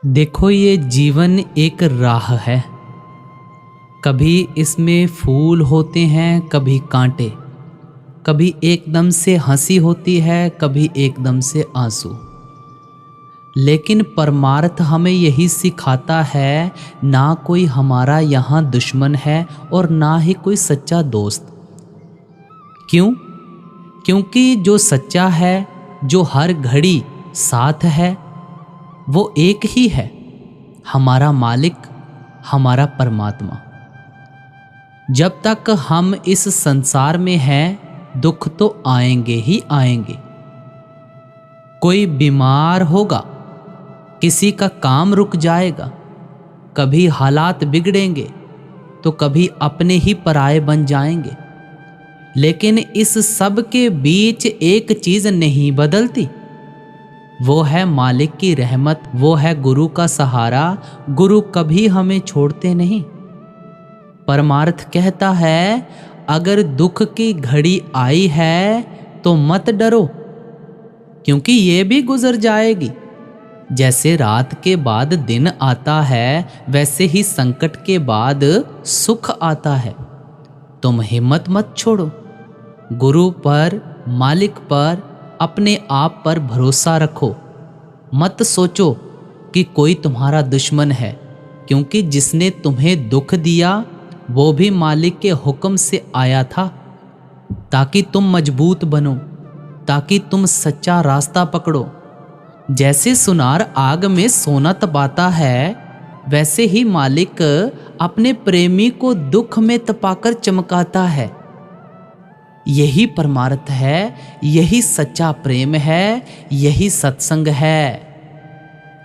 देखो, ये जीवन एक राह है। कभी इसमें फूल होते हैं, कभी कांटे। कभी एकदम से हंसी होती है, कभी एकदम से आंसू। लेकिन परमार्थ हमें यही सिखाता है, ना कोई हमारा यहाँ दुश्मन है और ना ही कोई सच्चा दोस्त। क्यों? क्योंकि जो सच्चा है, जो हर घड़ी साथ है, वो एक ही है, हमारा मालिक, हमारा परमात्मा। जब तक हम इस संसार में हैं, दुख तो आएंगे ही आएंगे। कोई बीमार होगा, किसी का काम रुक जाएगा, कभी हालात बिगड़ेंगे तो कभी अपने ही पराये बन जाएंगे। लेकिन इस सब के बीच एक चीज नहीं बदलती, वो है मालिक की रहमत, वो है गुरु का सहारा। गुरु कभी हमें छोड़ते नहीं। परमार्थ कहता है, अगर दुख की घड़ी आई है तो मत डरो, क्योंकि ये भी गुजर जाएगी। जैसे रात के बाद दिन आता है, वैसे ही संकट के बाद सुख आता है। तुम हिम्मत मत छोड़ो। गुरु पर, मालिक पर, अपने आप पर भरोसा रखो। मत सोचो कि कोई तुम्हारा दुश्मन है, क्योंकि जिसने तुम्हें दुख दिया वो भी मालिक के हुक्म से आया था, ताकि तुम मजबूत बनो, ताकि तुम सच्चा रास्ता पकड़ो। जैसे सुनार आग में सोना तपाता है, वैसे ही मालिक अपने प्रेमी को दुख में तपाकर चमकाता है। यही परमार्थ है, यही सच्चा प्रेम है, यही सत्संग है।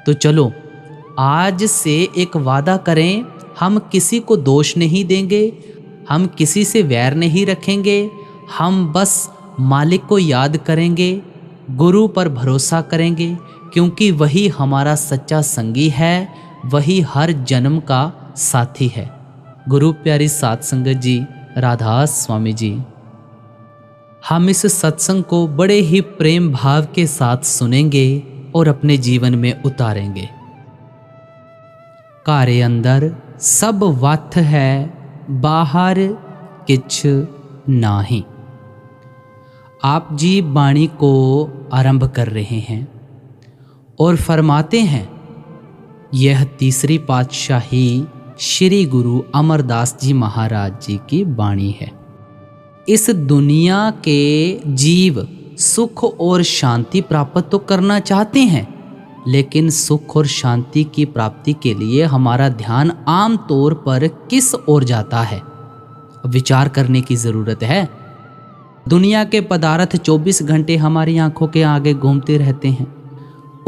तो चलो आज से एक वादा करें, हम किसी को दोष नहीं देंगे, हम किसी से वैर नहीं रखेंगे। हम बस मालिक को याद करेंगे, गुरु पर भरोसा करेंगे, क्योंकि वही हमारा सच्चा संगी है, वही हर जन्म का साथी है। गुरु प्यारी साध संगत जी, राधा स्वामी जी। हम इस सत्संग को बड़े ही प्रेम भाव के साथ सुनेंगे और अपने जीवन में उतारेंगे। कारे अंदर सब वथ है, बाहर किछ नाही। आप जी वाणी को आरंभ कर रहे हैं और फरमाते हैं, यह तीसरी पातशाही श्री गुरु अमरदास जी महाराज जी की वाणी है। इस दुनिया के जीव सुख और शांति प्राप्त तो करना चाहते हैं, लेकिन सुख और शांति की प्राप्ति के लिए हमारा ध्यान आम तौर पर किस ओर जाता है, विचार करने की ज़रूरत है। दुनिया के पदार्थ 24 घंटे हमारी आंखों के आगे घूमते रहते हैं,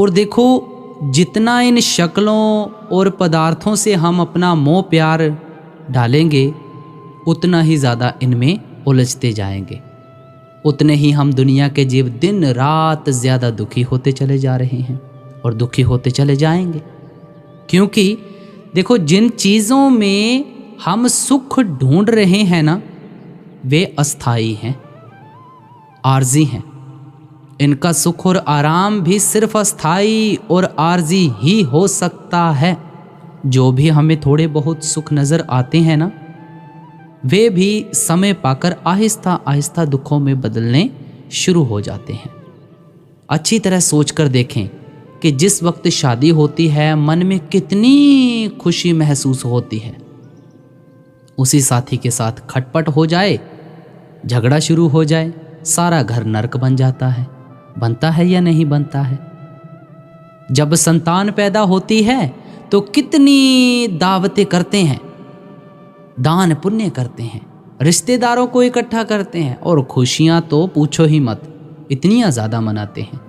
और देखो जितना इन शक्लों और पदार्थों से हम अपना मोह प्यार डालेंगे, उतना ही ज़्यादा इनमें उलझते जाएंगे, उतने ही हम दुनिया के जीव दिन रात ज़्यादा दुखी होते चले जा रहे हैं और दुखी होते चले जाएंगे। क्योंकि देखो, जिन चीज़ों में हम सुख ढूंढ रहे हैं ना, वे अस्थाई हैं, आर्जी हैं। इनका सुख और आराम भी सिर्फ अस्थाई और आर्जी ही हो सकता है। जो भी हमें थोड़े बहुत सुख नज़र आते हैं ना, वे भी समय पाकर आहिस्ता आहिस्ता दुखों में बदलने शुरू हो जाते हैं। अच्छी तरह सोचकर देखें कि जिस वक्त शादी होती है, मन में कितनी खुशी महसूस होती है। उसी साथी के साथ खटपट हो जाए, झगड़ा शुरू हो जाए, सारा घर नरक बन जाता है। बनता है या नहीं बनता है? जब संतान पैदा होती है तो कितनी दावतें करते हैं, दान पुण्य करते हैं, रिश्तेदारों को इकट्ठा करते हैं, और खुशियां तो पूछो ही मत, इतनियां ज़्यादा मनाते हैं।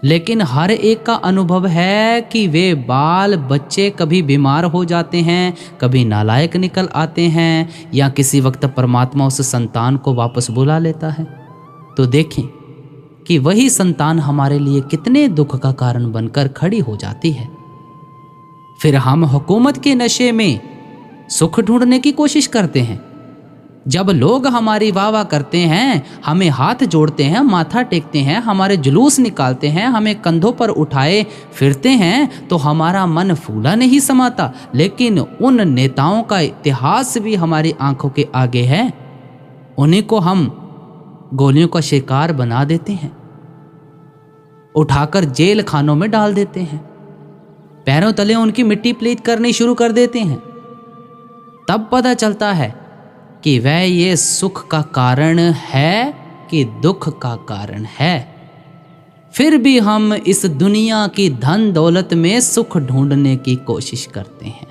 लेकिन हर एक का अनुभव है कि वे बाल बच्चे कभी बीमार हो जाते हैं, कभी नालायक निकल आते हैं, या किसी वक्त परमात्मा उस संतान को वापस बुला लेता है। तो देखें कि वही संतान हमारे लिए कितने दुख का कारण बनकर खड़ी हो जाती है। फिर हम हुकूमत के नशे में सुख ढूंढने की कोशिश करते हैं, जब लोग हमारी वाह वाह करते हैं, हमें हाथ जोड़ते हैं, माथा टेकते हैं, हमारे जुलूस निकालते हैं, हमें कंधों पर उठाए फिरते हैं, तो हमारा मन फूला नहीं समाता। लेकिन उन नेताओं का इतिहास भी हमारी आंखों के आगे है। उन्हीं को हम गोलियों का शिकार बना देते हैं, उठाकर जेल खानों में डाल देते हैं, पैरों तले उनकी मिट्टी पलीत करनी शुरू कर देते हैं। तब पता चलता है कि वह ये सुख का कारण है कि दुख का कारण है। फिर भी हम इस दुनिया की धन दौलत में सुख ढूंढने की कोशिश करते हैं।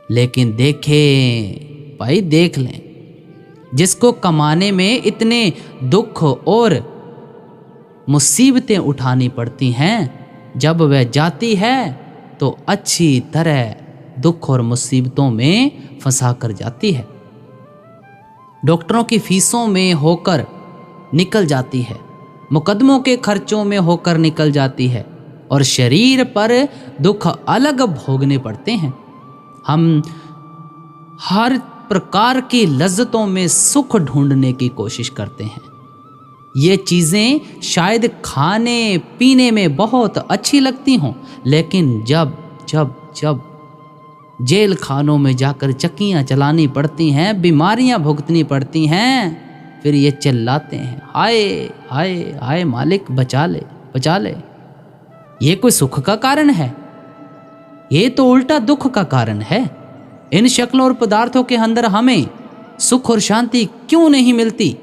लेकिन देखें भाई, देख लें, जिसको कमाने में इतने दुख और मुसीबतें उठानी पड़ती हैं, जब वह जाती है तो अच्छी तरह दुख और मुसीबतों में फंसा कर जाती है। डॉक्टरों की फीसों में होकर निकल जाती है, मुकदमों के खर्चों में होकर निकल जाती है, और शरीर पर दुख अलग भोगने पड़ते हैं। हम हर प्रकार की लज्जतों में सुख ढूंढने की कोशिश करते हैं। ये चीज़ें शायद खाने पीने में बहुत अच्छी लगती हों, लेकिन जब जब जब जेल खानों में जाकर चक्कियाँ चलानी पड़ती हैं, बीमारियाँ भुगतनी पड़ती हैं, फिर ये चिल्लाते हैं, हाय हाय हाय मालिक बचा ले बचा ले। ये कोई सुख का कारण है? ये तो उल्टा दुख का कारण है। इन शक्लों और पदार्थों के अंदर हमें सुख और शांति क्यों नहीं मिलती?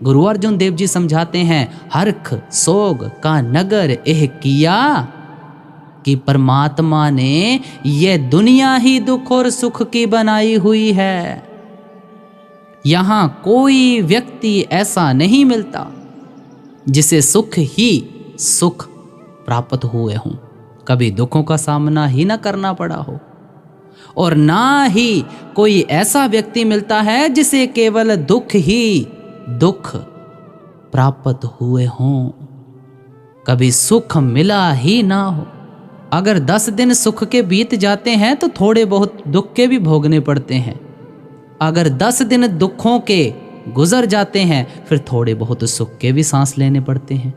गुरु अर्जुन देव जी समझाते हैं, हर्ख सोग का नगर एह किया, कि परमात्मा ने ये दुनिया ही दुख और सुख की बनाई हुई है। यहां कोई व्यक्ति ऐसा नहीं मिलता जिसे सुख ही सुख प्राप्त हुए हों, कभी दुखों का सामना ही ना करना पड़ा हो। और ना ही कोई ऐसा व्यक्ति मिलता है जिसे केवल दुख ही दुख प्राप्त हुए हों, कभी सुख मिला ही ना हो। अगर 10 दिन सुख के बीत जाते हैं तो थोड़े बहुत दुख के भी भोगने पड़ते हैं। अगर 10 दिन दुखों के गुजर जाते हैं, फिर थोड़े बहुत सुख के भी सांस लेने पड़ते हैं।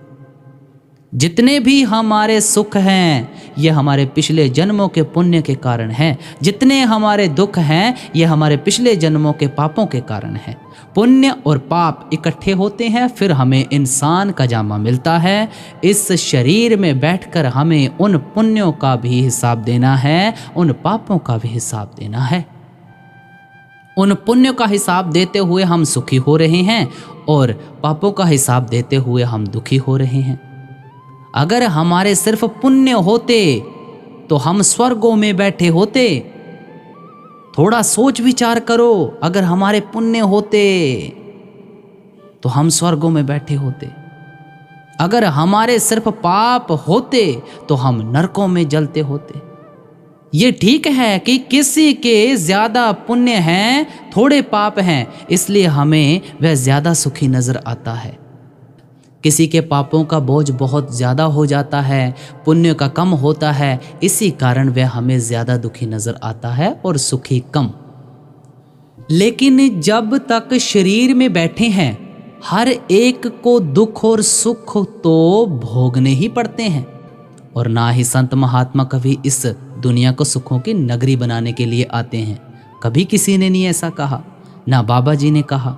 जितने भी हमारे सुख हैं, ये हमारे पिछले जन्मों के पुण्य के कारण हैं। जितने हमारे दुख हैं, ये हमारे पिछले जन्मों के पापों के कारण हैं। पुण्य और पाप इकट्ठे होते हैं, फिर हमें इंसान का जामा मिलता है। इस शरीर में बैठकर हमें उन पुण्यों का भी हिसाब देना है, उन पापों का भी हिसाब देना है। उन पुण्यों का हिसाब देते हुए हम सुखी हो रहे हैं, और पापों का हिसाब देते हुए हम दुखी हो रहे हैं। अगर हमारे सिर्फ पुण्य होते तो हम स्वर्गों में बैठे होते। थोड़ा सोच विचार करो, अगर हमारे पुण्य होते तो हम स्वर्गों में बैठे होते। अगर हमारे सिर्फ पाप होते तो हम नरकों में जलते होते। ये ठीक है कि किसी के ज्यादा पुण्य हैं, थोड़े पाप हैं, इसलिए हमें वह ज्यादा सुखी नजर आता है। किसी के पापों का बोझ बहुत ज़्यादा हो जाता है, पुण्य का कम होता है, इसी कारण वह हमें ज़्यादा दुखी नज़र आता है और सुखी कम। लेकिन जब तक शरीर में बैठे हैं, हर एक को दुख और सुख तो भोगने ही पड़ते हैं। और ना ही संत महात्मा कभी इस दुनिया को सुखों की नगरी बनाने के लिए आते हैं। कभी किसी ने नहीं ऐसा कहा, ना बाबा जी ने कहा,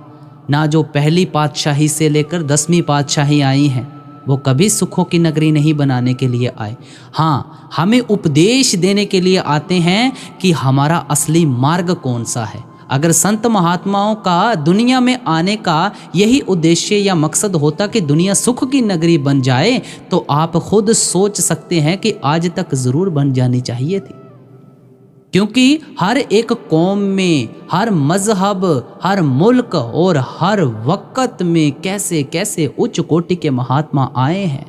ना जो पहली पातशाही से लेकर 10वीं पातशाही आई हैं, वो कभी सुखों की नगरी नहीं बनाने के लिए आए। हाँ, हमें उपदेश देने के लिए आते हैं कि हमारा असली मार्ग कौन सा है। अगर संत महात्माओं का दुनिया में आने का यही उद्देश्य या मकसद होता कि दुनिया सुख की नगरी बन जाए, तो आप खुद सोच सकते हैं कि आज तक ज़रूर बन जानी चाहिए थी। क्योंकि हर एक कौम में, हर मजहब, हर मुल्क और हर वक़्त में कैसे कैसे उच्च कोटि के महात्मा आए हैं।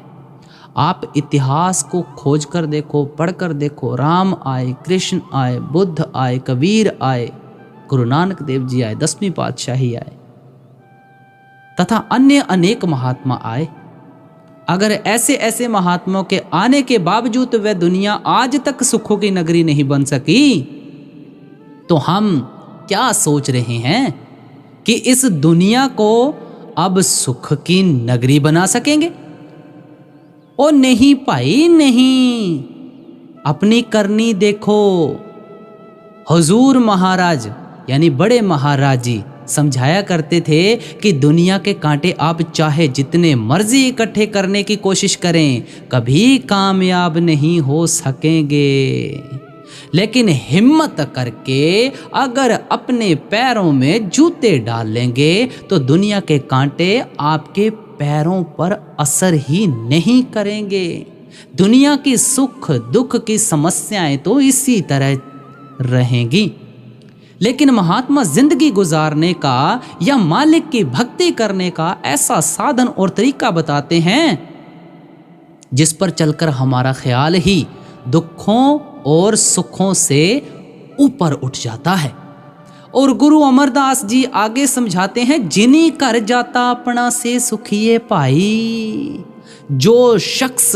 आप इतिहास को खोज कर देखो, पढ़ कर देखो। राम आए, कृष्ण आए, बुद्ध आए, कबीर आए, गुरु नानक देव जी आए, 10वीं पातशाही आए, तथा अन्य अनेक महात्मा आए। अगर ऐसे ऐसे महात्माओं के आने के बावजूद वह दुनिया आज तक सुखों की नगरी नहीं बन सकी, तो हम क्या सोच रहे हैं? कि इस दुनिया को अब सुख की नगरी बना सकेंगे? ओ नहीं भाई नहीं, अपनी करनी देखो। हुजूर महाराज यानी बड़े महाराज जी समझाया करते थे कि दुनिया के कांटे आप चाहे जितने मर्जी इकट्ठे करने की कोशिश करें, कभी कामयाब नहीं हो सकेंगे। लेकिन हिम्मत करके अगर अपने पैरों में जूते डाल लेंगे तो दुनिया के कांटे आपके पैरों पर असर ही नहीं करेंगे। दुनिया की सुख दुख की समस्याएं तो इसी तरह रहेंगी, लेकिन महात्मा जिंदगी गुजारने का या मालिक की भक्ति करने का ऐसा साधन और तरीका बताते हैं जिस पर चलकर हमारा ख्याल ही दुखों और सुखों से ऊपर उठ जाता है। और गुरु अमरदास जी आगे समझाते हैं, जिनी कर जाता अपना से सुखिए भाई। जो शख्स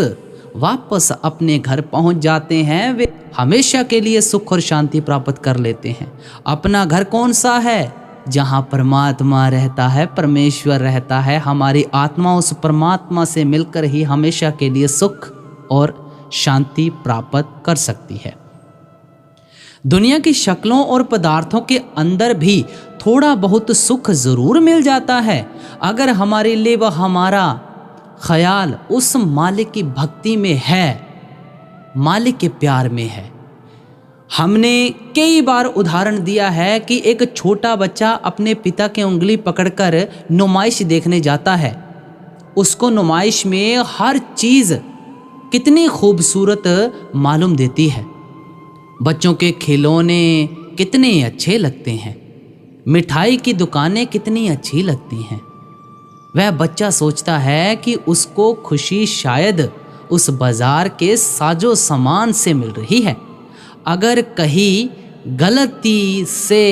वापस अपने घर पहुंच जाते हैं वे हमेशा के लिए सुख और शांति प्राप्त कर लेते हैं। अपना घर कौन सा है? जहां परमात्मा रहता है, परमेश्वर रहता है। हमारी आत्मा उस परमात्मा से मिलकर ही हमेशा के लिए सुख और शांति प्राप्त कर सकती है। दुनिया की शक्लों और पदार्थों के अंदर भी थोड़ा बहुत सुख जरूर मिल जाता है अगर हमारे लिए वह हमारा ख्याल उस मालिक की भक्ति में है, मालिक के प्यार में है। हमने कई बार उदाहरण दिया है कि एक छोटा बच्चा अपने पिता की उंगली पकड़कर नुमाइश देखने जाता है। उसको नुमाइश में हर चीज़ कितनी खूबसूरत मालूम देती है। बच्चों के खिलौने कितने अच्छे लगते हैं, मिठाई की दुकानें कितनी अच्छी लगती हैं। वह बच्चा सोचता है कि उसको खुशी शायद उस बाजार के साजो सामान से मिल रही है। अगर कहीं गलती से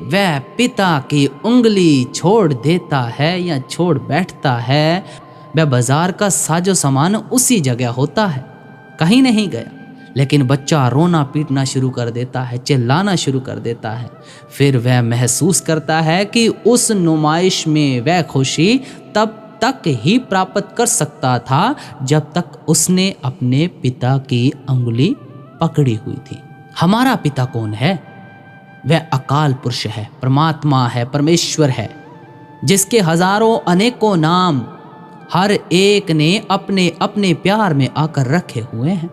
वह पिता की उंगली छोड़ देता है या छोड़ बैठता है, वह बाजार का साजो सामान उसी जगह होता है, कहीं नहीं गया। लेकिन बच्चा रोना पीटना शुरू कर देता है, चिल्लाना शुरू कर देता है। फिर वह महसूस करता है कि उस नुमाइश में वह खुशी तब तक ही प्राप्त कर सकता था जब तक उसने अपने पिता की अंगुली पकड़ी हुई थी। हमारा पिता कौन है? वह अकाल पुरुष है, परमात्मा है, परमेश्वर है, जिसके हजारों अनेकों नाम हर एक ने अपने अपने प्यार में आकर रखे हुए हैं।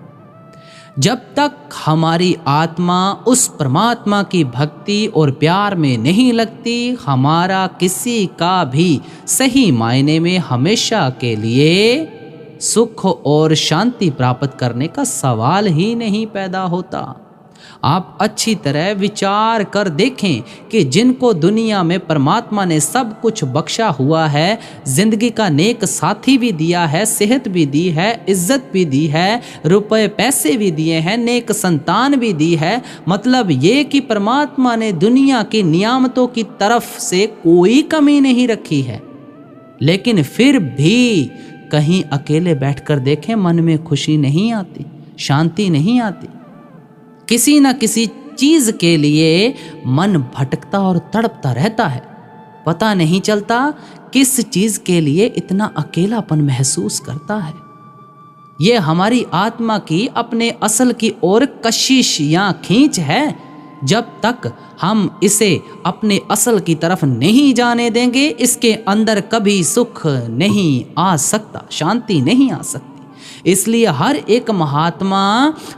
जब तक हमारी आत्मा उस परमात्मा की भक्ति और प्यार में नहीं लगती, हमारा किसी का भी सही मायने में हमेशा के लिए सुख और शांति प्राप्त करने का सवाल ही नहीं पैदा होता। आप अच्छी तरह विचार कर देखें कि जिनको दुनिया में परमात्मा ने सब कुछ बख्शा हुआ है, जिंदगी का नेक साथी भी दिया है, सेहत भी दी है, इज्जत भी दी है, रुपए पैसे भी दिए हैं, नेक संतान भी दी है, मतलब ये कि परमात्मा ने दुनिया की नियामतों की तरफ से कोई कमी नहीं रखी है। लेकिन फिर भी कहीं अकेले बैठकर देखें, मन में खुशी नहीं आती, शांति नहीं आती। किसी न किसी चीज के लिए मन भटकता और तड़पता रहता है। पता नहीं चलता किस चीज के लिए इतना अकेलापन महसूस करता है। ये हमारी आत्मा की अपने असल की ओर कशिश या खींच है। जब तक हम इसे अपने असल की तरफ नहीं जाने देंगे, इसके अंदर कभी सुख नहीं आ सकता, शांति नहीं आ सकती। इसलिए हर एक महात्मा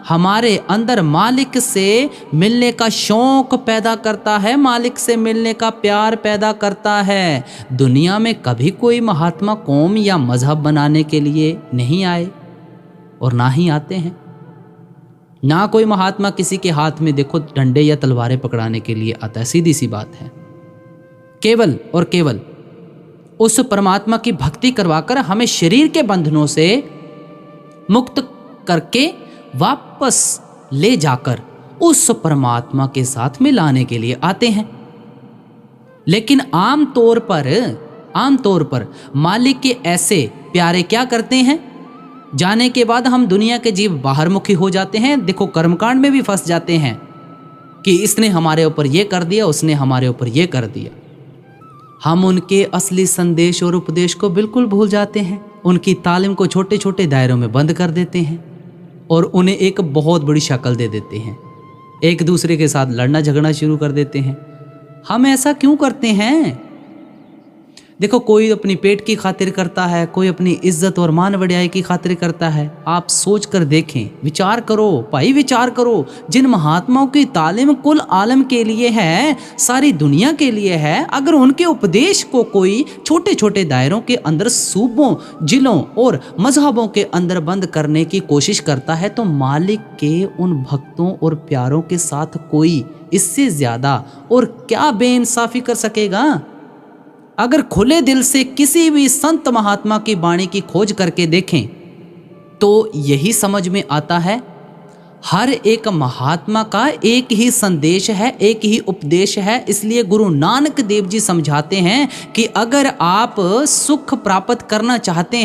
हमारे अंदर मालिक से मिलने का शौक पैदा करता है, मालिक से मिलने का प्यार पैदा करता है। दुनिया में कभी कोई महात्मा कौम या मजहब बनाने के लिए नहीं आए और ना ही आते हैं। ना कोई महात्मा किसी के हाथ में देखो डंडे या तलवारें पकड़ाने के लिए आता है, सीधी सी बात है। केवल और केवल उस परमात्मा की भक्ति करवाकर हमें शरीर के बंधनों से मुक्त करके वापस ले जाकर उस परमात्मा के साथ मिलाने के लिए आते हैं। लेकिन आम तौर पर मालिक के ऐसे प्यारे क्या करते हैं? जाने के बाद हम दुनिया के जीव बाहर मुखी हो जाते हैं। देखो कर्मकांड में भी फंस जाते हैं कि इसने हमारे ऊपर ये कर दिया, उसने हमारे ऊपर ये कर दिया। हम उनके असली संदेश और उपदेश को बिल्कुल भूल जाते हैं। उनकी तालीम को छोटे छोटे दायरों में बंद कर देते हैं और उन्हें एक बहुत बड़ी शक्ल दे देते हैं। एक दूसरे के साथ लड़ना झगड़ना शुरू कर देते हैं। हम ऐसा क्यों करते हैं? देखो, कोई अपनी पेट की खातिर करता है, कोई अपनी इज्जत और मान बढ़ाई की खातिर करता है। आप सोच कर देखें, विचार करो भाई, विचार करो। जिन महात्माओं की तालीम कुल आलम के लिए है, सारी दुनिया के लिए है, अगर उनके उपदेश को कोई छोटे छोटे दायरों के अंदर सूबों, जिलों और मजहबों के अंदर बंद करने की कोशिश करता है, तो मालिक के उन भक्तों और प्यारों के साथ कोई इससे ज्यादा और क्या बेइंसाफी कर सकेगा? अगर खुले दिल से किसी भी संत महात्मा की वाणी की खोज करके देखें तो यही समझ में आता है, हर एक महात्मा का एक ही संदेश है, एक ही उपदेश है। इसलिए गुरु नानक देव जी समझाते हैं कि अगर आप सुख प्राप्त करना चाहते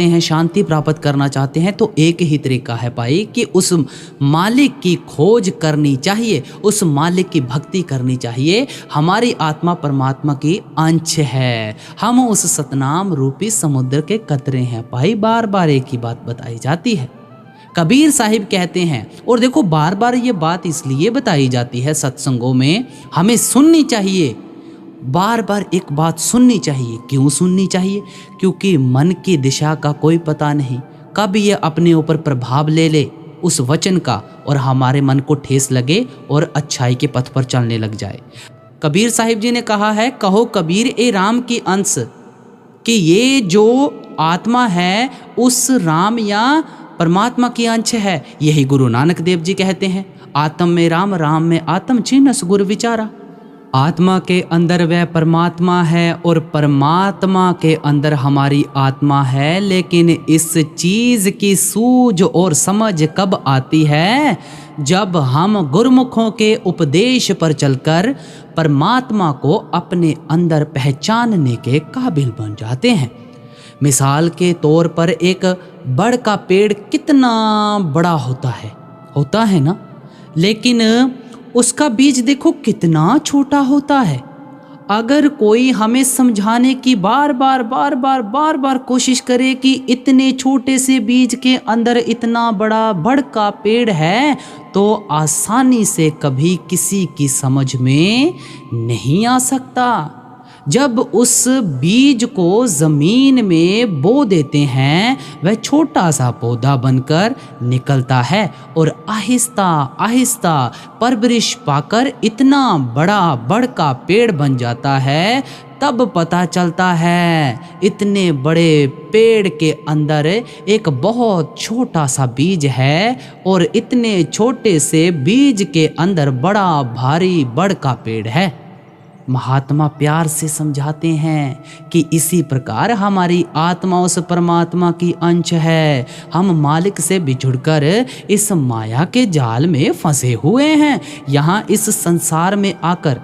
हैं, शांति प्राप्त करना चाहते हैं, तो एक ही तरीका है भाई कि उस मालिक की खोज करनी चाहिए, उस मालिक की भक्ति करनी चाहिए। हमारी आत्मा परमात्मा की अंश है, हम उस सतनाम रूपी समुद्र के कतरे हैं भाई। बार बार एक ही बात बताई जाती है। कबीर साहिब कहते हैं, और देखो बार बार ये बात इसलिए बताई जाती है सत्संगों में, हमें सुननी चाहिए, बार बार एक बात सुननी चाहिए। क्यों सुननी चाहिए? क्योंकि मन की दिशा का कोई पता नहीं, कब ये अपने ऊपर प्रभाव ले ले उस वचन का और हमारे मन को ठेस लगे और अच्छाई के पथ पर चलने लग जाए। कबीर साहिब जी ने कहा है, कहो कबीर ए राम की अंश, कि ये जो आत्मा है उस राम या परमात्मा की अंश है। यही गुरु नानक देव जी कहते हैं, आत्म में राम, राम में आत्म, छिन्नस गुर विचारा। आत्मा के अंदर वह परमात्मा है और परमात्मा के अंदर हमारी आत्मा है। लेकिन इस चीज की सूझ और समझ कब आती है? जब हम गुरुमुखों के उपदेश पर चलकर परमात्मा को अपने अंदर पहचानने के काबिल बन जाते हैं। मिसाल के तौर पर एक बड़ का पेड़ कितना बड़ा होता है ना, लेकिन उसका बीज देखो कितना छोटा होता है। अगर कोई हमें समझाने की बार बार कोशिश करे कि इतने छोटे से बीज के अंदर इतना बड़ा बड़ का पेड़ है, तो आसानी से कभी किसी की समझ में नहीं आ सकता। जब उस बीज को जमीन में बो देते हैं, वह छोटा सा पौधा बनकर निकलता है और आहिस्ता आहिस्ता परवरिश पाकर इतना बड़ा बड़ का पेड़ बन जाता है। तब पता चलता है इतने बड़े पेड़ के अंदर एक बहुत छोटा सा बीज है और इतने छोटे से बीज के अंदर बड़ा भारी बड़ का पेड़ है। महात्मा प्यार से समझाते हैं कि इसी प्रकार हमारी आत्मा उस परमात्मा की अंश है। हम मालिक से बिछुड़कर इस माया के जाल में फंसे हुए हैं। यहाँ इस संसार में आकर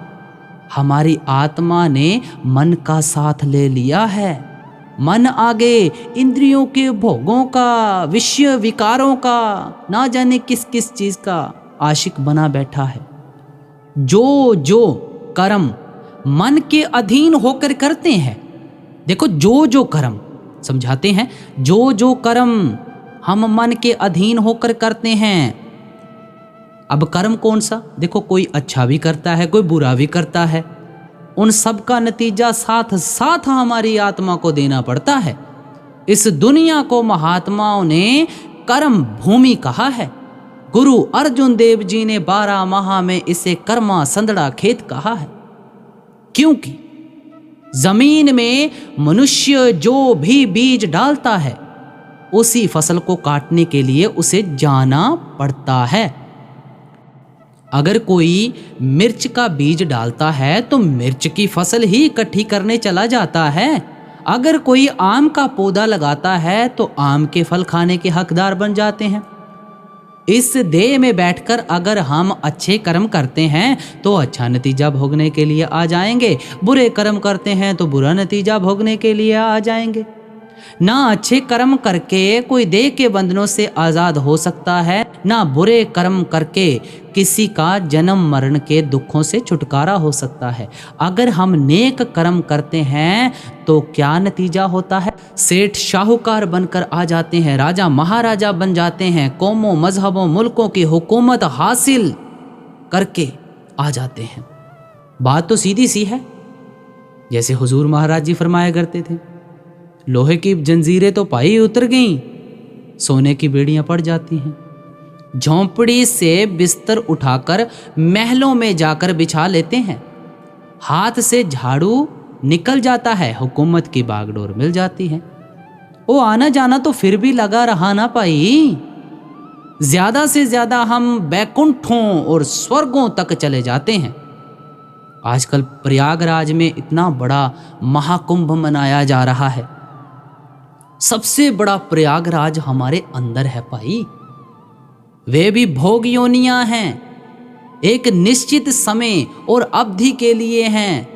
हमारी आत्मा ने मन का साथ ले लिया है। मन आगे इंद्रियों के भोगों का, विषय विकारों का, ना जाने किस किस चीज का आशिक बना बैठा है। जो कर्म मन के अधीन होकर करते हैं, देखो जो कर्म समझाते हैं, जो कर्म हम मन के अधीन होकर करते हैं। अब कर्म कौन सा? देखो, कोई अच्छा भी करता है, कोई बुरा भी करता है। उन सब का नतीजा साथ साथ हमारी आत्मा को देना पड़ता है। इस दुनिया को महात्माओं ने कर्म भूमि कहा है। गुरु अर्जुन देव जी ने 12 माह में इसे कर्मा संदड़ा खेत कहा है। क्योंकि जमीन में मनुष्य जो भी बीज डालता है, उसी फसल को काटने के लिए उसे जाना पड़ता है। अगर कोई मिर्च का बीज डालता है तो मिर्च की फसल ही इकट्ठी करने चला जाता है। अगर कोई आम का पौधा लगाता है तो आम के फल खाने के हकदार बन जाते हैं। इस देह में बैठकर अगर हम अच्छे कर्म करते हैं तो अच्छा नतीजा भोगने के लिए आ जाएंगे, बुरे कर्म करते हैं तो बुरा नतीजा भोगने के लिए आ जाएंगे। ना अच्छे कर्म करके कोई देह के बंधनों से आज़ाद हो सकता है, ना बुरे कर्म करके किसी का जन्म मरण के दुखों से छुटकारा हो सकता है। अगर हम नेक कर्म करते हैं तो क्या नतीजा होता है? सेठ शाहूकार बनकर आ जाते हैं, राजा महाराजा बन जाते हैं, कौमों मजहबों मुल्कों की हुकूमत हासिल करके आ जाते हैं। बात तो सीधी सी है, जैसे हुजूर महाराज जी फरमाया करते थे, लोहे की जंजीरें तो पाई उतर गईं, सोने की बेड़ियां पड़ जाती हैं। झोंपड़ी से बिस्तर उठाकर महलों में जाकर बिछा लेते हैं, हाथ से झाड़ू निकल जाता है, हुकूमत की बागडोर मिल जाती है। वो आना जाना तो फिर भी लगा रहा ना पाई, ज्यादा से ज्यादा हम बैकुंठों और स्वर्गों तक चले जाते हैं। आजकल प्रयागराज में इतना बड़ा महाकुंभ मनाया जा रहा है। सबसे बड़ा प्रयागराज हमारे अंदर है भाई। वे भी भोग योनियां हैं, एक निश्चित समय और अवधि के लिए हैं।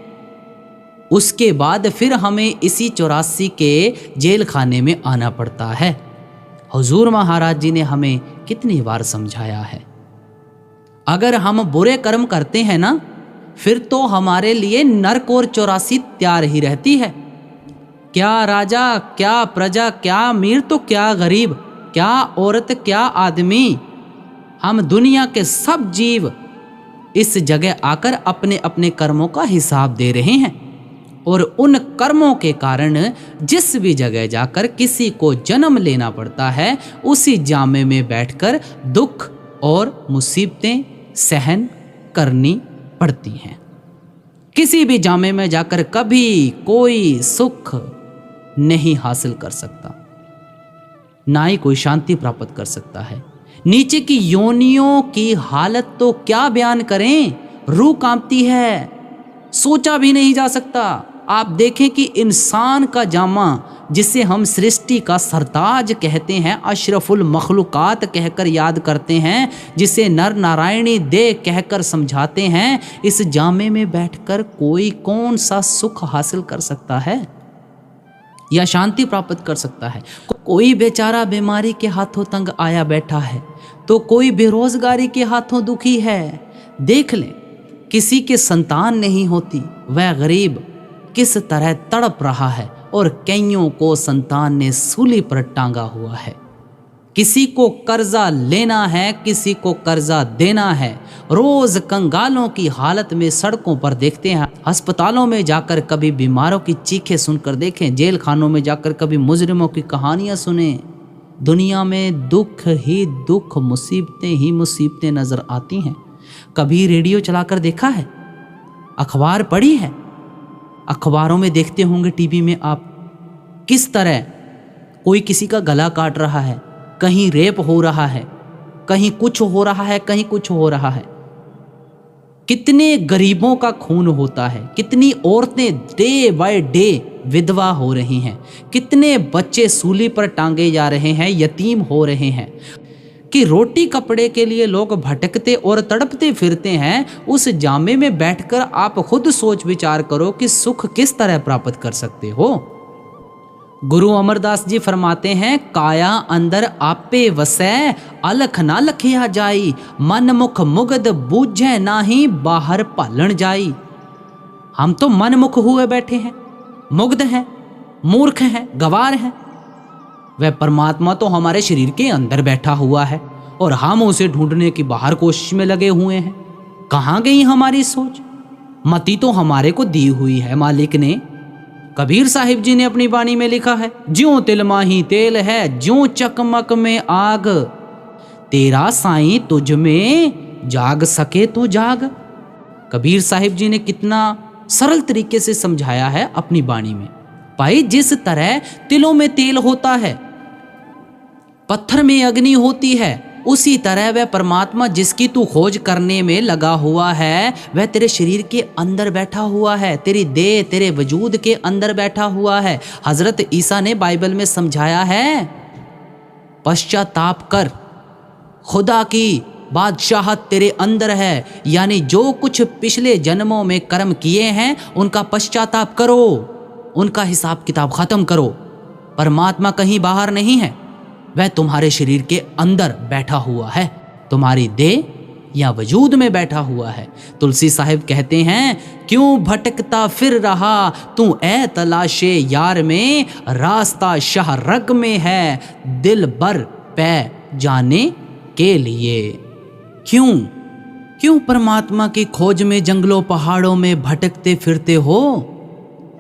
उसके बाद फिर हमें इसी 84 के जेल खाने में आना पड़ता है। हुजूर महाराज जी ने हमें कितनी बार समझाया है, अगर हम बुरे कर्म करते हैं ना, फिर तो हमारे लिए नरक और 84 तैयार ही रहती है। क्या राजा, क्या प्रजा, क्या अमीर तो क्या गरीब, क्या औरत क्या आदमी, हम दुनिया के सब जीव इस जगह आकर अपने अपने कर्मों का हिसाब दे रहे हैं। और उन कर्मों के कारण जिस भी जगह जाकर किसी को जन्म लेना पड़ता है, उसी जामे में बैठकर दुख और मुसीबतें सहन करनी पड़ती हैं। किसी भी जामे में जाकर कभी कोई सुख नहीं हासिल कर सकता, ना ही कोई शांति प्राप्त कर सकता है। नीचे की योनियों की हालत तो क्या बयान करें, रूह कांपती है, सोचा भी नहीं जा सकता। आप देखें कि इंसान का जामा, जिसे हम सृष्टि का सरताज कहते हैं, अशरफुल मखलूकात कहकर याद करते हैं, जिसे नर नारायणी देह कहकर समझाते हैं, इस जामे में बैठकर कोई कौन सा सुख हासिल कर सकता है या शांति प्राप्त कर सकता है? कोई बेचारा बीमारी के हाथों तंग आया बैठा है, तो कोई बेरोजगारी के हाथों दुखी है। देख लें, किसी के संतान नहीं होती, वह गरीब किस तरह तड़प रहा है, और कईयों को संतान ने सूली पर टांगा हुआ है। किसी को कर्जा लेना है, किसी को कर्जा देना है। रोज कंगालों की हालत में सड़कों पर देखते हैं, अस्पतालों में जाकर कभी बीमारों की चीखें सुनकर देखें, जेल खानों में जाकर कभी मुजरिमों की कहानियां सुने। दुनिया में दुख ही दुख, मुसीबतें ही मुसीबतें नजर आती हैं। कभी रेडियो चलाकर देखा है, अखबार पढ़ी है? अखबारों में देखते होंगे, टीवी में आप, किस तरह कोई किसी का गला काट रहा है, कहीं रेप हो रहा है, कहीं कुछ हो रहा है, कहीं कुछ हो रहा है। कितने गरीबों का खून होता है, कितनी औरतें डे बाय डे विधवा हो रही हैं, कितने बच्चे सूली पर टांगे जा रहे हैं, यतीम हो रहे हैं, कि रोटी कपड़े के लिए लोग भटकते और तड़पते फिरते हैं। उस जामे में बैठकर आप खुद सोच विचार करो कि सुख किस तरह प्राप्त कर सकते हो। गुरु अमरदास जी फरमाते हैं, काया अंदर आपे वसै, अलख ना लखिया जाई, मन मुख मुगद बूझे नाही, बाहर पालन जाई। हम तो मन मुख हुए बैठे हैं, मुग्ध हैं, मूर्ख हैं, गवार हैं। वह परमात्मा तो हमारे शरीर के अंदर बैठा हुआ है और हम उसे ढूंढने की बाहर कोशिश में लगे हुए हैं। कहाँ गई हमारी सोच? मति तो हमारे को दी हुई है मालिक ने। कबीर साहिब जी ने अपनी वाणी में लिखा है, ज्यों तिल माही तेल है, ज्यों चकमक में आग, तेरा साईं तुझ में जाग सके तो जाग। कबीर साहिब जी ने कितना सरल तरीके से समझाया है अपनी वाणी में। भाई, जिस तरह तिलों में तेल होता है, पत्थर में अग्नि होती है, उसी तरह वह परमात्मा जिसकी तू खोज करने में लगा हुआ है, वह तेरे शरीर के अंदर बैठा हुआ है, तेरी देह, तेरे वजूद के अंदर बैठा हुआ है। हजरत ईसा ने बाइबल में समझाया है, पश्चाताप कर, खुदा की बादशाहत तेरे अंदर है। यानी जो कुछ पिछले जन्मों में कर्म किए हैं, उनका पश्चाताप करो, उनका हिसाब किताब खत्म करो। परमात्मा कहीं बाहर नहीं है, वह तुम्हारे शरीर के अंदर बैठा हुआ है, तुम्हारी देह या वजूद में बैठा हुआ है। तुलसी साहिब कहते हैं, क्यों भटकता फिर रहा तू ए तलाशे यार में, रास्ता शाह रग में है दिल बर पै जाने के लिए। क्यों परमात्मा की खोज में जंगलों पहाड़ों में भटकते फिरते हो?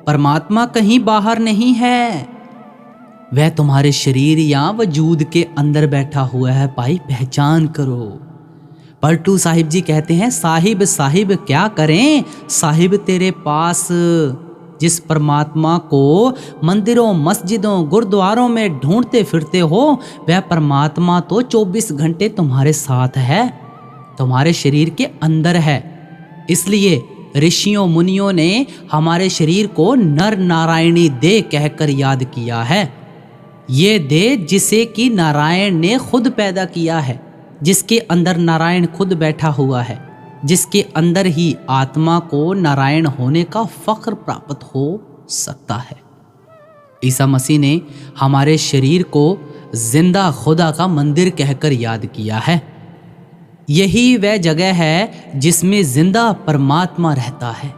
परमात्मा कहीं बाहर नहीं है, वह तुम्हारे शरीर या वजूद के अंदर बैठा हुआ है। भाई पहचान करो। पलटू साहिब जी कहते हैं, साहिब साहिब क्या करें, साहिब तेरे पास जिस परमात्मा को मंदिरों मस्जिदों गुरुद्वारों में ढूंढते फिरते हो, वह परमात्मा तो 24 घंटे तुम्हारे साथ है, तुम्हारे शरीर के अंदर है। इसलिए ऋषियों मुनियों ने हमारे शरीर को नर नारायणी देह कहकर याद किया है। ये देह जिसे कि नारायण ने खुद पैदा किया है, जिसके अंदर नारायण खुद बैठा हुआ है, जिसके अंदर ही आत्मा को नारायण होने का फख्र प्राप्त हो सकता है। ईसा मसीह ने हमारे शरीर को जिंदा खुदा का मंदिर कहकर याद किया है। यही वह जगह है जिसमें जिंदा परमात्मा रहता है।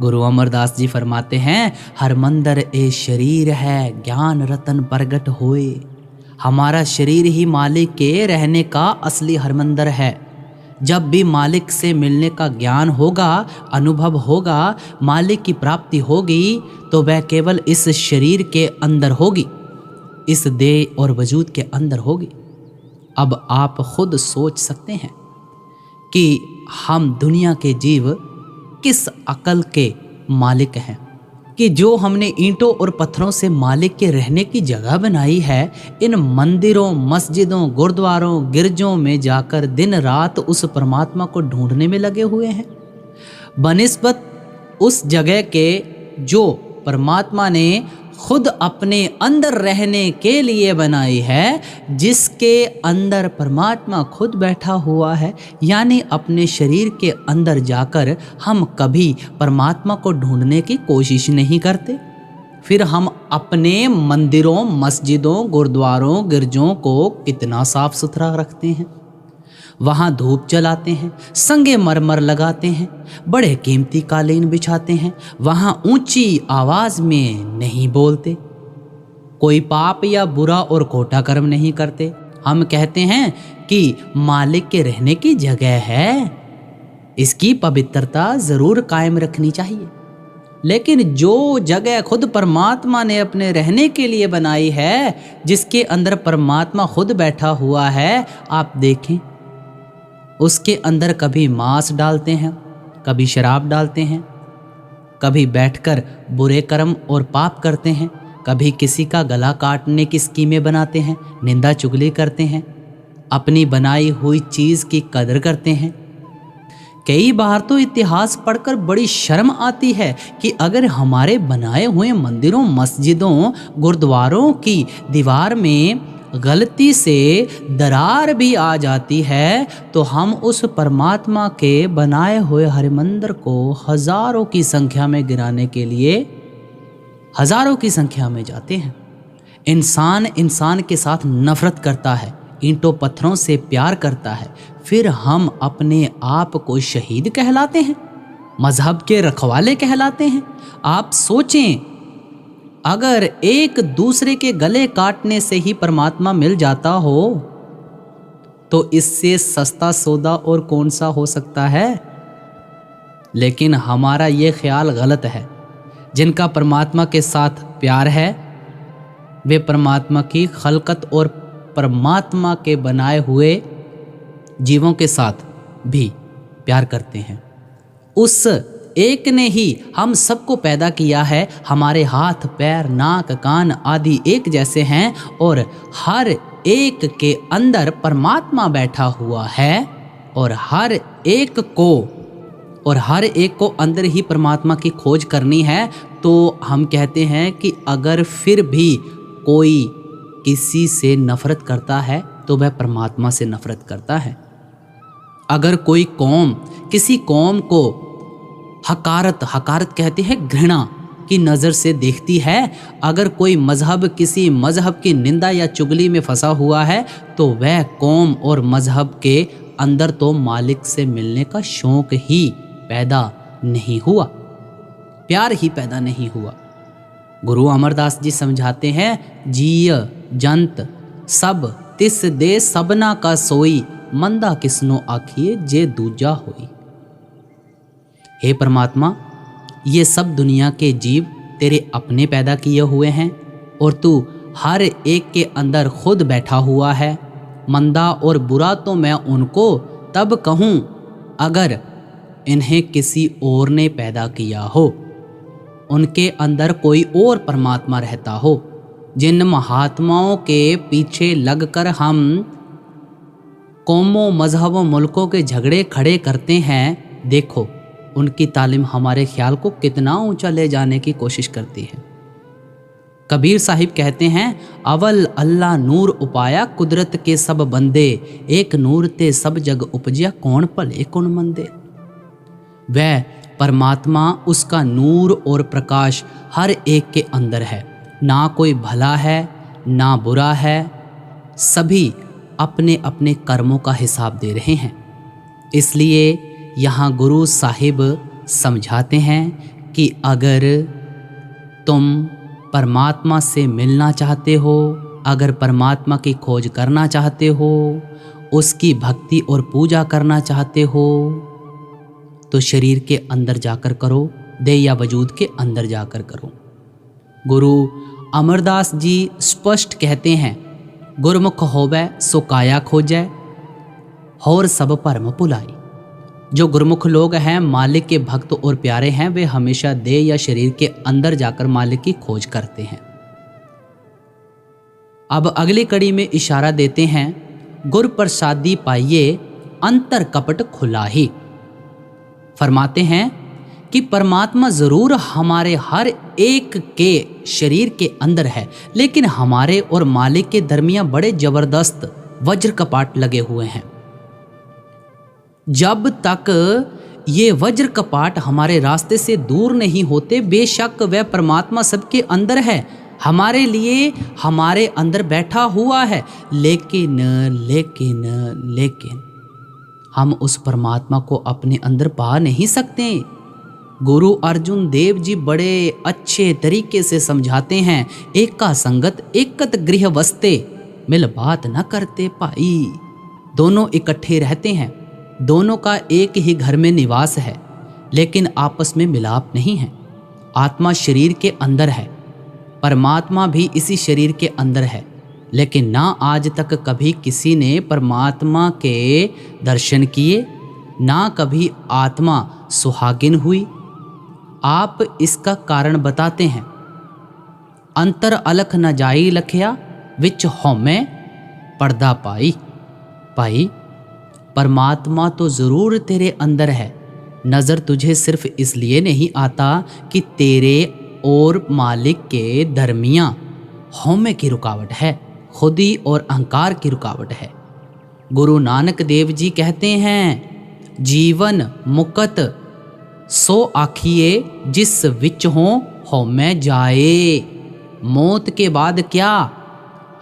गुरु अमरदास जी फरमाते हैं, हर मंदिर ए शरीर है ज्ञान रतन प्रगट होए। हमारा शरीर ही मालिक के रहने का असली हरमंदिर है। जब भी मालिक से मिलने का ज्ञान होगा, अनुभव होगा, मालिक की प्राप्ति होगी, तो वह केवल इस शरीर के अंदर होगी, इस देह और वजूद के अंदर होगी। अब आप खुद सोच सकते हैं कि हम दुनिया के जीव किस अकल के मालिक हैं कि जो हमने ईंटों और पत्थरों से मालिक के रहने की जगह बनाई है। इन मंदिरों मस्जिदों गुरुद्वारों गिरजों में जाकर दिन रात उस परमात्मा को ढूंढने में लगे हुए हैं, बनिस्बत उस जगह के जो परमात्मा ने खुद अपने अंदर रहने के लिए बनाई है, जिसके अंदर परमात्मा खुद बैठा हुआ है। यानी अपने शरीर के अंदर जाकर हम कभी परमात्मा को ढूंढने की कोशिश नहीं करते। फिर हम अपने मंदिरों मस्जिदों गुरुद्वारों गिरजों को कितना साफ सुथरा रखते हैं, वहाँ धूप जलाते हैं, संगे मरमर लगाते हैं, बड़े कीमती कालीन बिछाते हैं, वहाँ ऊंची आवाज़ में नहीं बोलते, कोई पाप या बुरा और खोटा कर्म नहीं करते। हम कहते हैं कि मालिक के रहने की जगह है, इसकी पवित्रता ज़रूर कायम रखनी चाहिए। लेकिन जो जगह खुद परमात्मा ने अपने रहने के लिए बनाई है, जिसके अंदर परमात्मा खुद बैठा हुआ है, आप देखें उसके अंदर कभी मांस डालते हैं, कभी शराब डालते हैं, कभी बैठकर बुरे कर्म और पाप करते हैं, कभी किसी का गला काटने की स्कीमें बनाते हैं, निंदा चुगली करते हैं, अपनी बनाई हुई चीज़ की कदर करते हैं। कई बार तो इतिहास पढ़कर बड़ी शर्म आती है कि अगर हमारे बनाए हुए मंदिरों मस्जिदों गुरुद्वारों की दीवार में गलती से दरार भी आ जाती है, तो हम उस परमात्मा के बनाए हुए हरिमंदिर को हजारों की संख्या में गिराने के लिए हजारों की संख्या में जाते हैं। इंसान इंसान के साथ नफरत करता है, ईंटों पत्थरों से प्यार करता है, फिर हम अपने आप को शहीद कहलाते हैं, मजहब के रखवाले कहलाते हैं। आप सोचें, अगर एक दूसरे के गले काटने से ही परमात्मा मिल जाता हो, तो इससे सस्ता सौदा और कौन सा हो सकता है। लेकिन हमारा ये ख्याल गलत है। जिनका परमात्मा के साथ प्यार है, वे परमात्मा की खलकत और परमात्मा के बनाए हुए जीवों के साथ भी प्यार करते हैं। उस एक ने ही हम सबको पैदा किया है। हमारे हाथ पैर नाक कान आदि एक जैसे हैं और हर एक के अंदर परमात्मा बैठा हुआ है और हर एक को अंदर ही परमात्मा की खोज करनी है। तो हम कहते हैं कि अगर फिर भी कोई किसी से नफरत करता है तो वह परमात्मा से नफरत करता है। अगर कोई कौम किसी कौम को हकारत कहते हैं घृणा की नज़र से देखती है। अगर कोई मज़हब किसी मज़हब की निंदा या चुगली में फंसा हुआ है तो वह कौम और मज़हब के अंदर तो मालिक से मिलने का शौक़ ही पैदा नहीं हुआ, प्यार ही पैदा नहीं हुआ। गुरु अमरदास जी समझाते हैं, जीय जंत सब तिस दे सबना का सोई, मंदा किसनो आखिए जे दूजा होई। हे परमात्मा, ये सब दुनिया के जीव तेरे अपने पैदा किए हुए हैं और तू हर एक के अंदर खुद बैठा हुआ है। मंदा और बुरा तो मैं उनको तब कहूँ अगर इन्हें किसी और ने पैदा किया हो, उनके अंदर कोई और परमात्मा रहता हो। जिन महात्माओं के पीछे लगकर हम कौमों मजहबों मुल्कों के झगड़े खड़े करते हैं, देखो उनकी तालीम हमारे ख्याल को कितना ऊंचा ले जाने की कोशिश करती है। कबीर साहिब कहते हैं, अवल अल्लाह नूर उपाया कुदरत के सब बंदे, एक नूर ते सब जग उपजिया कौन भले कौन मंदे। वह परमात्मा, उसका नूर और प्रकाश हर एक के अंदर है। ना कोई भला है ना बुरा है, सभी अपने अपने कर्मों का हिसाब दे रहे हैं। इसलिए यहाँ गुरु साहिब समझाते हैं कि अगर तुम परमात्मा से मिलना चाहते हो, अगर परमात्मा की खोज करना चाहते हो, उसकी भक्ति और पूजा करना चाहते हो, तो शरीर के अंदर जाकर करो, देह या वजूद के अंदर जाकर करो। गुरु अमरदास जी स्पष्ट कहते हैं, गुरमुख होवे सो काया खोजै, और सब भरम भुलाई। जो गुरमुख लोग हैं, मालिक के भक्त और प्यारे हैं, वे हमेशा देह या शरीर के अंदर जाकर मालिक की खोज करते हैं। अब अगली कड़ी में इशारा देते हैं, गुर प्रसादी पाइये अंतर कपट खुलाही। फरमाते हैं कि परमात्मा ज़रूर हमारे हर एक के शरीर के अंदर है, लेकिन हमारे और मालिक के दरमियान बड़े ज़बरदस्त वज्र कपाट लगे हुए हैं। जब तक ये वज्र कपाट हमारे रास्ते से दूर नहीं होते, बेशक वह परमात्मा सबके अंदर है, हमारे लिए हमारे अंदर बैठा हुआ है, लेकिन लेकिन लेकिन हम उस परमात्मा को अपने अंदर पा नहीं सकते। गुरु अर्जुन देव जी बड़े अच्छे तरीके से समझाते हैं, एका संगत एकत गृह वस्ते, मिल बात न करते पाई। दोनों इकट्ठे रहते हैं, दोनों का एक ही घर में निवास है, लेकिन आपस में मिलाप नहीं है। आत्मा शरीर के अंदर है, परमात्मा भी इसी शरीर के अंदर है, लेकिन ना आज तक कभी किसी ने परमात्मा के दर्शन किए, ना कभी आत्मा सुहागिन हुई। आप इसका कारण बताते हैं, अंतर अलख न जाई लखिया, विच हौमे पर्दा पाई। पाई, परमात्मा तो ज़रूर तेरे अंदर है, नज़र तुझे सिर्फ इसलिए नहीं आता कि तेरे और मालिक के दरमियाँ हौमे की रुकावट है, खुदी और अहंकार की रुकावट है। गुरु नानक देव जी कहते हैं, जीवन मुकत सो आखिए जिस विच हो मैं जाए। मौत के बाद क्या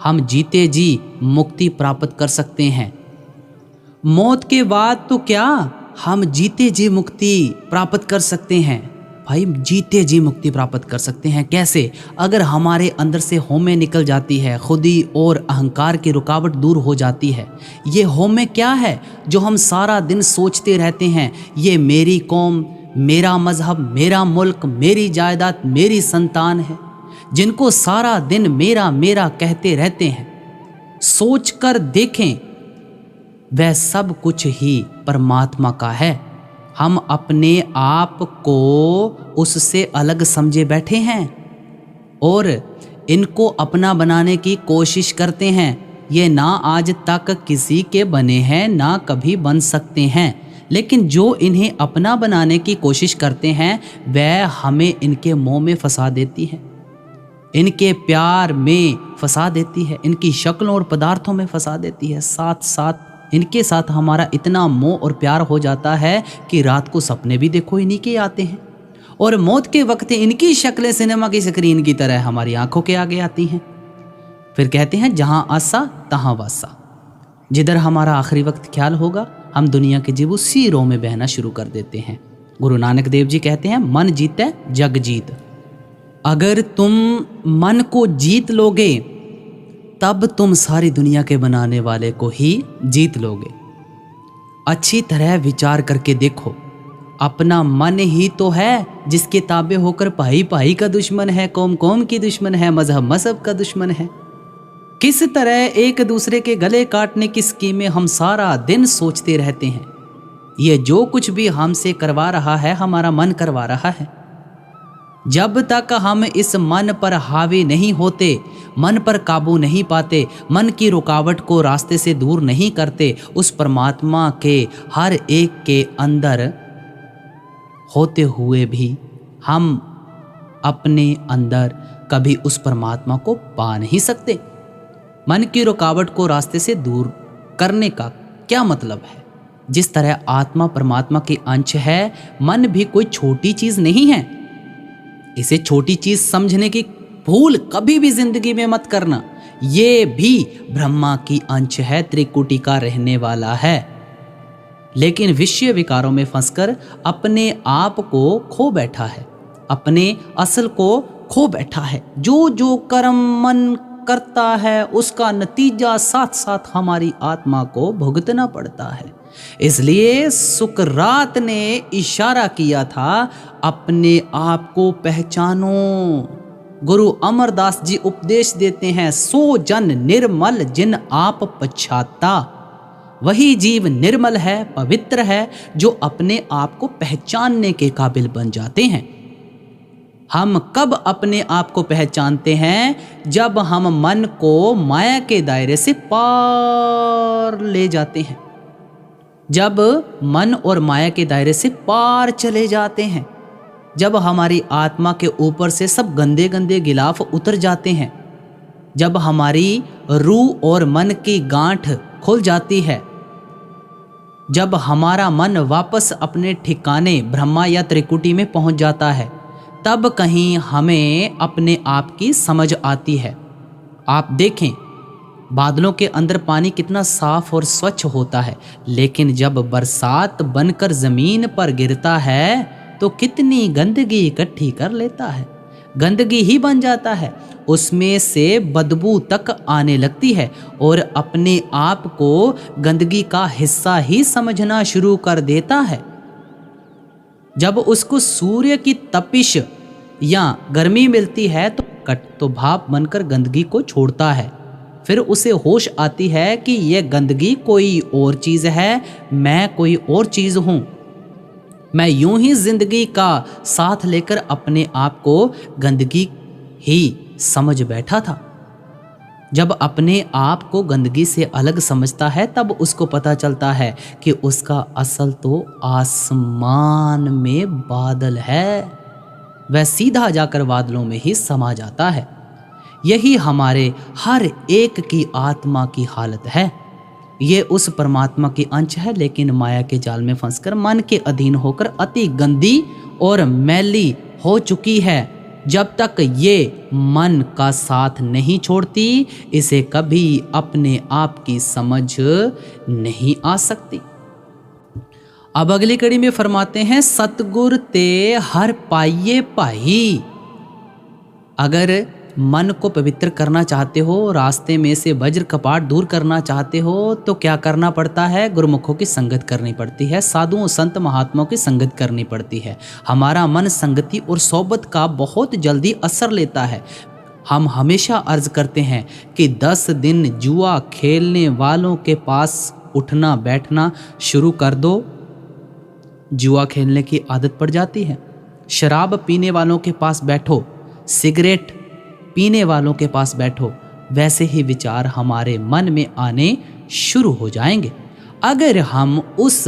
हम जीते जी मुक्ति प्राप्त कर सकते हैं? मौत के बाद तो क्या हम जीते जी मुक्ति प्राप्त कर सकते हैं? भाई जीते जी मुक्ति प्राप्त कर सकते हैं कैसे? अगर हमारे अंदर से हौमे निकल जाती है, खुदी और अहंकार की रुकावट दूर हो जाती है। ये हौमे क्या है जो हम सारा दिन सोचते रहते हैं, ये मेरी कौम, मेरा मजहब, मेरा मुल्क, मेरी जायदाद, मेरी संतान है, जिनको सारा दिन मेरा मेरा कहते रहते हैं। सोच कर देखें, वह सब कुछ ही परमात्मा का है। हम अपने आप को उससे अलग समझे बैठे हैं और इनको अपना बनाने की कोशिश करते हैं। ये ना आज तक किसी के बने हैं, ना कभी बन सकते हैं, लेकिन जो इन्हें अपना बनाने की कोशिश करते हैं वह हमें इनके मोह में फंसा देती है, इनके प्यार में फंसा देती है, इनकी शक्लों और पदार्थों में फंसा देती है। साथ साथ इनके साथ हमारा इतना मोह और प्यार हो जाता है कि रात को सपने भी देखो इन्हीं के आते हैं और मौत के वक्त इनकी शक्लें सिनेमा की स्क्रीन की तरह हमारी आंखों के आगे आती हैं। फिर कहते हैं जहां आसा तहां वासा। जिधर हमारा आखिरी वक्त ख्याल होगा हम दुनिया के जीव उसी रो में बहना शुरू कर देते हैं। गुरु नानक देव जी कहते हैं मन जीते जग जीत। अगर तुम मन को जीत लोगे तब तुम सारी दुनिया के बनाने वाले को ही जीत लोगे। अच्छी तरह विचार करके देखो, अपना मन ही तो है जिसके ताबे होकर भाई भाई का दुश्मन है, कौम कौम की दुश्मन है, मजहब मजहब का दुश्मन है। किस तरह एक दूसरे के गले काटने की स्कीमें हम सारा दिन सोचते रहते हैं। ये जो कुछ भी हमसे करवा रहा है हमारा मन करवा रहा है। जब तक हम इस मन पर हावी नहीं होते, मन पर काबू नहीं पाते, मन की रुकावट को रास्ते से दूर नहीं करते, उस परमात्मा के हर एक के अंदर होते हुए भी हम अपने अंदर कभी उस परमात्मा को पा नहीं सकते। मन की रुकावट को रास्ते से दूर करने का क्या मतलब है? जिस तरह आत्मा परमात्मा की अंश है, मन भी कोई छोटी चीज नहीं है। इसे छोटी चीज समझने की भूल कभी भी जिंदगी में मत करना। ये भी ब्रह्मा की अंश है, त्रिकुटी का रहने वाला है, लेकिन विषय विकारों में फंसकर अपने आप को खो बैठा है, अपने असल को खो बैठा है। जो जो कर्म मन करता है उसका नतीजा साथ साथ हमारी आत्मा को भुगतना पड़ता है। इसलिए सुकरात ने इशारा किया था, अपने आप को पहचानो। गुरु अमरदास जी उपदेश देते हैं, सो जन निर्मल जिन आप पछाता। वही जीव निर्मल है, पवित्र है, जो अपने आप को पहचानने के काबिल बन जाते हैं। हम कब अपने आप को पहचानते हैं? जब हम मन को माया के दायरे से पार ले जाते हैं, जब मन और माया के दायरे से पार चले जाते हैं, जब हमारी आत्मा के ऊपर से सब गंदे गंदे गिलाफ उतर जाते हैं, जब हमारी रूह और मन की गांठ खुल जाती है, जब हमारा मन वापस अपने ठिकाने ब्रह्मा या त्रिकुटी में पहुंच जाता है, तब कहीं हमें अपने आप की समझ आती है। आप देखें, बादलों के अंदर पानी कितना साफ और स्वच्छ होता है, लेकिन जब बरसात बनकर जमीन पर गिरता है तो कितनी गंदगी इकट्ठी कर लेता है। गंदगी ही बन जाता है, उसमें से बदबू तक आने लगती है और अपने आप को गंदगी का हिस्सा ही समझना शुरू कर देता है। जब उसको सूर्य की तपिश या गर्मी मिलती है तो भाप बनकर गंदगी को छोड़ता है। फिर उसे होश आती है कि यह गंदगी कोई और चीज है, मैं कोई और चीज हूं। मैं यूं ही जिंदगी का साथ लेकर अपने आप को गंदगी ही समझ बैठा था। जब अपने आप को गंदगी से अलग समझता है तब उसको पता चलता है कि उसका असल तो आसमान में बादल है। वह सीधा जाकर बादलों में ही समा जाता है। यही हमारे हर एक की आत्मा की हालत है। ये उस परमात्मा की अंश है, लेकिन माया के जाल में फंसकर मन के अधीन होकर अति गंदी और मैली हो चुकी है। जब तक ये मन का साथ नहीं छोड़ती, इसे कभी अपने आप की समझ नहीं आ सकती। अब अगली कड़ी में फरमाते हैं, सतगुर ते हर पाइये पाई। अगर मन को पवित्र करना चाहते हो, रास्ते में से वज्र कपाट दूर करना चाहते हो, तो क्या करना पड़ता है? गुरुमुखों की संगत करनी पड़ती है, साधुओं संत महात्माओं की संगत करनी पड़ती है। हमारा मन संगति और सोबत का बहुत जल्दी असर लेता है। हम हमेशा अर्ज करते हैं कि 10 दिन जुआ खेलने वालों के पास उठना बैठना शुरू कर दो, जुआ खेलने की आदत पड़ जाती है। शराब पीने वालों के पास बैठो, सिगरेट पीने वालों के पास बैठो, वैसे ही विचार हमारे मन में आने शुरू हो जाएंगे। अगर हम उस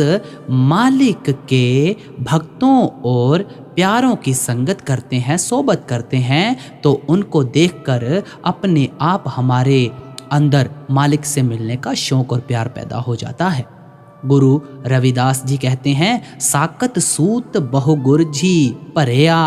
मालिक के भक्तों और प्यारों की संगत करते हैं, सोबत करते हैं, तो उनको देखकर अपने आप हमारे अंदर मालिक से मिलने का शौक और प्यार पैदा हो जाता है। गुरु रविदास जी कहते हैं, साकत सूत बहुगुर जी भरिया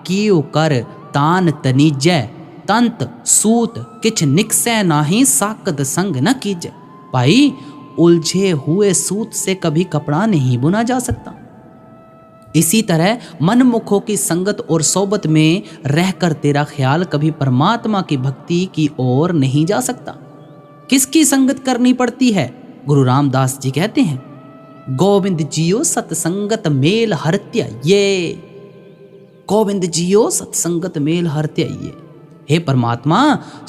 कियो कर तान तनीजै तंत सूत किछ निकसै नाही साकत संग न कीजै। भाई, उलझे हुए सूत से कभी कपड़ा नहीं बुना जा सकता। इसी तरह मनमुखों की संगत और सोबत में रहकर तेरा ख्याल कभी परमात्मा की भक्ति की ओर नहीं जा सकता। किसकी संगत करनी पड़ती है? गुरु रामदास जी कहते हैं, गोविंद जियो सत्संगत मेल हरत्या ये। गोविंद जियो सत्संगत मेल हरत्या ये। हे परमात्मा,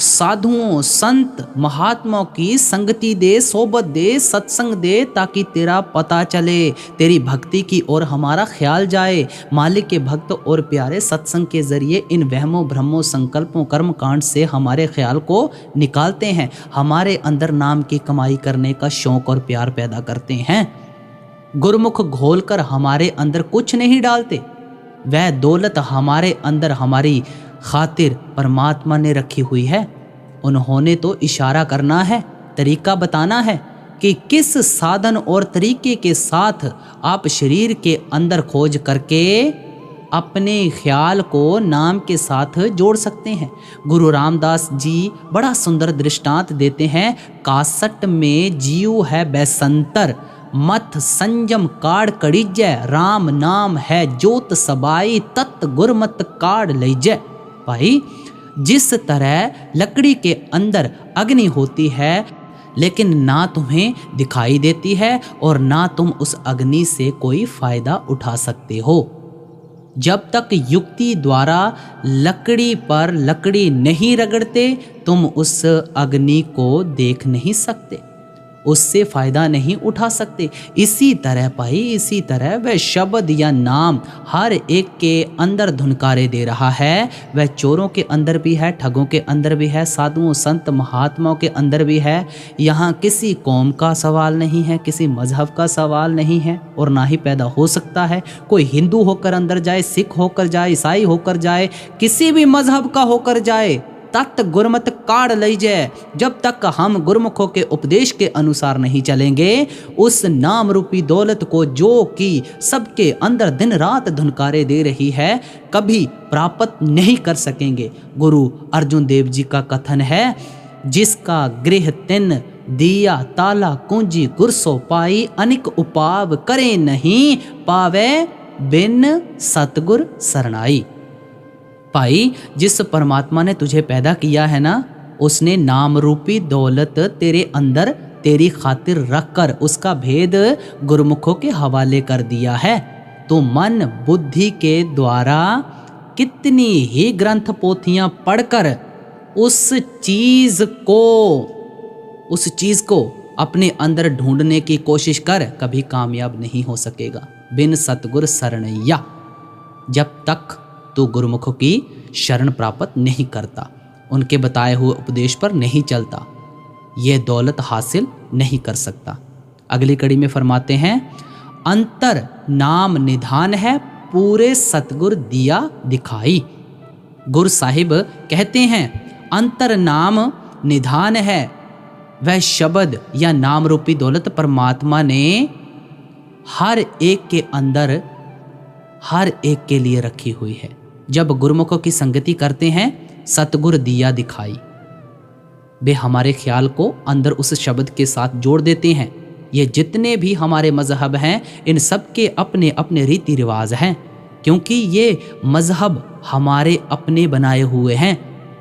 साधुओं संत महात्माओं की संगति दे, सोबत दे, सत्संग दे, ताकि तेरा पता चले, तेरी भक्ति की ओर हमारा ख्याल जाए। मालिक के भक्त और प्यारे सत्संग के जरिए इन वहमों भ्रमों संकल्पों कर्म कांड से हमारे ख्याल को निकालते हैं, हमारे अंदर नाम की कमाई करने का शौक और प्यार पैदा करते हैं। गुरमुख घोलकर हमारे अंदर कुछ नहीं डालते। वह दौलत हमारे अंदर हमारी खातिर परमात्मा ने रखी हुई है। उन्होंने तो इशारा करना है, तरीका बताना है कि किस साधन और तरीके के साथ आप शरीर के अंदर खोज करके अपने ख्याल को नाम के साथ जोड़ सकते हैं। गुरु रामदास जी बड़ा सुंदर दृष्टांत देते हैं, कासट में जीव है बैसंतर मथ संयम काड़ कड़ीजै राम नाम है जोत सबाई तत् गुरमत काड़ लीजै। भाई, जिस तरह लकड़ी के अंदर अग्नि होती है लेकिन ना तुम्हें दिखाई देती है और ना तुम उस अग्नि से कोई फायदा उठा सकते हो, जब तक युक्ति द्वारा लकड़ी पर लकड़ी नहीं रगड़ते तुम उस अग्नि को देख नहीं सकते, उससे फायदा नहीं उठा सकते। इसी तरह भाई, इसी तरह वह शब्द या नाम हर एक के अंदर धुनकारे दे रहा है। वह चोरों के अंदर भी है, ठगों के अंदर भी है, साधुओं संत महात्माओं के अंदर भी है। यहाँ किसी कौम का सवाल नहीं है, किसी मजहब का सवाल नहीं है और ना ही पैदा हो सकता है। कोई हिंदू होकर अंदर जाए, सिख होकर जाए, ईसाई होकर जाए, किसी भी मजहब का होकर जाए, तत् गुरमत काढ़ लीजिए। जब तक हम गुरमुखों के उपदेश के अनुसार नहीं चलेंगे, उस नाम रूपी दौलत को जो कि सबके अंदर दिन रात धुनकारे दे रही है, कभी प्राप्त नहीं कर सकेंगे। गुरु अर्जुन देव जी का कथन है, जिसका गृह तिन दिया ताला कुंजी गुरसो पाई अनिक उपाव करे नहीं पावे बिन सतगुर सरनाई। भाई, जिस परमात्मा ने तुझे पैदा किया है ना, उसने नाम रूपी दौलत तेरे अंदर तेरी खातिर रखकर उसका भेद गुरमुखों के हवाले कर दिया है। तो मन बुद्धि के द्वारा कितनी ही ग्रंथ पोथियां पढ़कर उस चीज को अपने अंदर ढूंढने की कोशिश कर, कभी कामयाब नहीं हो सकेगा। बिन सतगुर शरणैया, जब तक तो गुरुमुखों की शरण प्राप्त नहीं करता, उनके बताए हुए उपदेश पर नहीं चलता, ये दौलत हासिल नहीं कर सकता। अगली कड़ी में फरमाते हैं, अंतर नाम निधान है पूरे सतगुर दिया दिखाई। गुरु साहिब कहते हैं, अंतर नाम निधान है, वह शब्द या नाम रूपी दौलत परमात्मा ने हर एक के अंदर हर एक के लिए रखी हुई है। जब गुरुमुखों की संगति करते हैं, सतगुर दिया दिखाई, वे हमारे ख्याल को अंदर उस शब्द के साथ जोड़ देते हैं। ये जितने भी हमारे मजहब हैं, इन सब के अपने अपने रीति रिवाज हैं, क्योंकि ये मजहब हमारे अपने बनाए हुए हैं।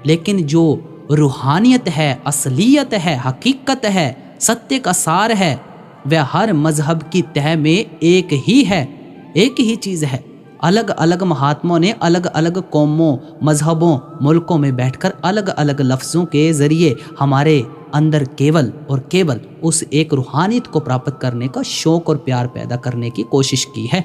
लेकिन जो रूहानियत है, असलियत है, हकीकत है, सत्य का सार है, वह हर मजहब की तह में एक ही है, एक ही चीज़ है। अलग अलग महात्माओं ने अलग अलग कौमों, मजहबों, मुल्कों में बैठकर अलग अलग लफ्ज़ों के ज़रिए हमारे अंदर केवल और केवल उस एक रूहानियत को प्राप्त करने का शौक़ और प्यार पैदा करने की कोशिश की है।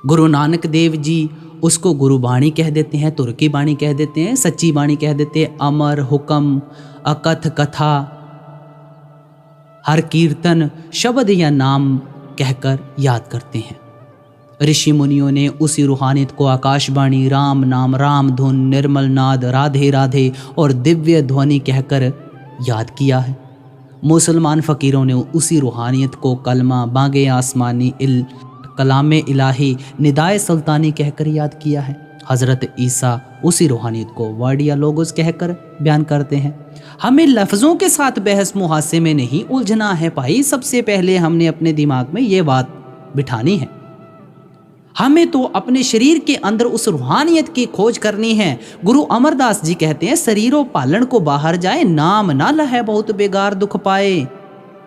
गुरु नानक देव जी उसको गुरु बाणी कह देते हैं, तुर्की बाणी कह देते हैं, सच्ची बाणी कह देते हैं, अमर, हुक्म, अकथ, कथा, हर कीर्तन शब्द या नाम कहकर याद करते हैं। ऋषि मुनियों ने उसी रूहानियत को आकाशवाणी, राम नाम, राम धुन, निर्मल नाद, राधे राधे और दिव्य ध्वनि कहकर याद किया है। मुसलमान फ़कीरों ने उसी रूहानियत को कलमा, बांगे आसमानी, कलाम इलाही, निदाए सुल्तानी कहकर याद किया है। हज़रत ईसा उसी रूहानियत को वर्ड या लोगोस कहकर बयान करते हैं। हमें लफ्ज़ों के साथ बहस मुहासे में नहीं उलझना है भाई। सबसे पहले हमने अपने दिमाग में ये बात बिठानी है, हमें तो अपने शरीर के अंदर उस रूहानियत की खोज करनी है। गुरु अमरदास जी कहते हैं, शरीरों पालन को बाहर जाए, नाम ना लहे बहुत बेगार दुख पाए।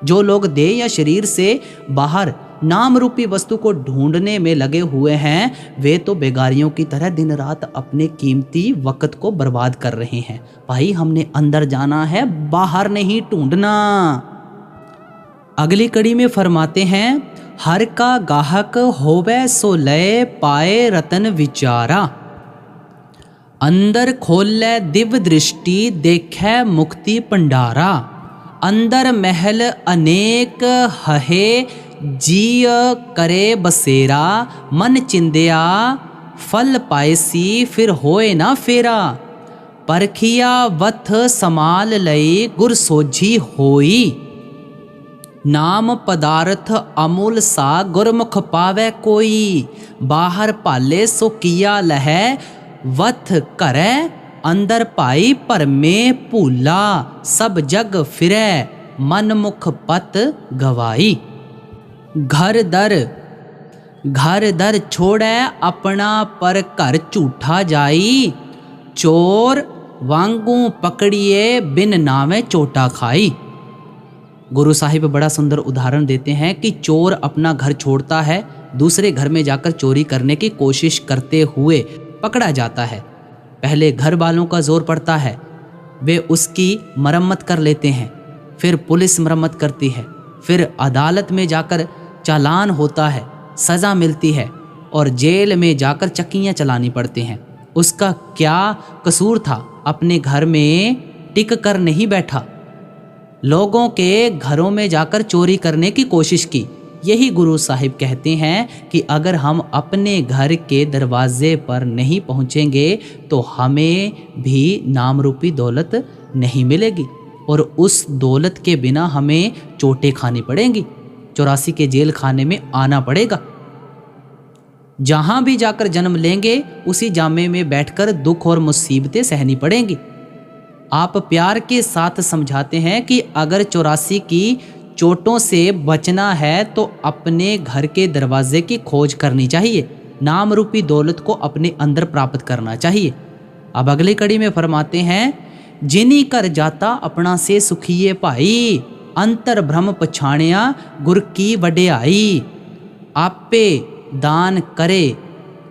जो लोग देह या शरीर से बाहर नाम रूपी वस्तु को ढूंढने में लगे हुए हैं, वे तो बेगारियों की तरह दिन रात अपने कीमती वक्त को बर्बाद कर रहे हैं। भाई हमने अंदर जाना है, बाहर नहीं ढूंढना। अगली कड़ी में फरमाते हैं, हर का गाहक होवे सो लय पाए रतन विचारा। अंदर खोले दिव्य दृष्टि देखे मुक्ति पंडारा। अंदर महल अनेक हहे जीय करे बसेरा। मन चिंदिया फल पायसी फिर होए ना फेरा। परखिया वथ समाल लई गुर सोझी होई। नाम पदार्थ अमूल सा गुरमुख पावे कोई। बाहर पाले सो किया लहै वथ करे। अंदर पाई पर में भूला सब जग फिरै। मन मुख पत गवाई। घर दर छोड़े अपना पर घर झूठा जाई। चोर वांगू पकड़िए बिन नावे चोटा खाई। गुरु साहिब बड़ा सुंदर उदाहरण देते हैं कि चोर अपना घर छोड़ता है, दूसरे घर में जाकर चोरी करने की कोशिश करते हुए पकड़ा जाता है। पहले घर वालों का जोर पड़ता है, वे उसकी मरम्मत कर लेते हैं, फिर पुलिस मरम्मत करती है, फिर अदालत में जाकर चालान होता है, सज़ा मिलती है और जेल में जाकर चक्कियाँ चलानी पड़ती हैं। उसका क्या कसूर था? अपने घर में टिक कर नहीं बैठा, लोगों के घरों में जाकर चोरी करने की कोशिश की। यही गुरु साहिब कहते हैं कि अगर हम अपने घर के दरवाजे पर नहीं पहुंचेंगे तो हमें भी नाम रूपी दौलत नहीं मिलेगी और उस दौलत के बिना हमें चोटें खानी पड़ेंगी, 84 के जेल खाने में आना पड़ेगा। जहां भी जाकर जन्म लेंगे उसी जामे में बैठकर दुख और मुसीबतें सहनी पड़ेंगी। आप प्यार के साथ समझाते हैं कि अगर 84 की चोटों से बचना है तो अपने घर के दरवाजे की खोज करनी चाहिए, नाम रूपी दौलत को अपने अंदर प्राप्त करना चाहिए। अब अगली कड़ी में फरमाते हैं, जिनी कर जाता अपना से सुखिए भाई। अंतर भ्रम पछाणिया गुर की वड्याई। आपे दान करे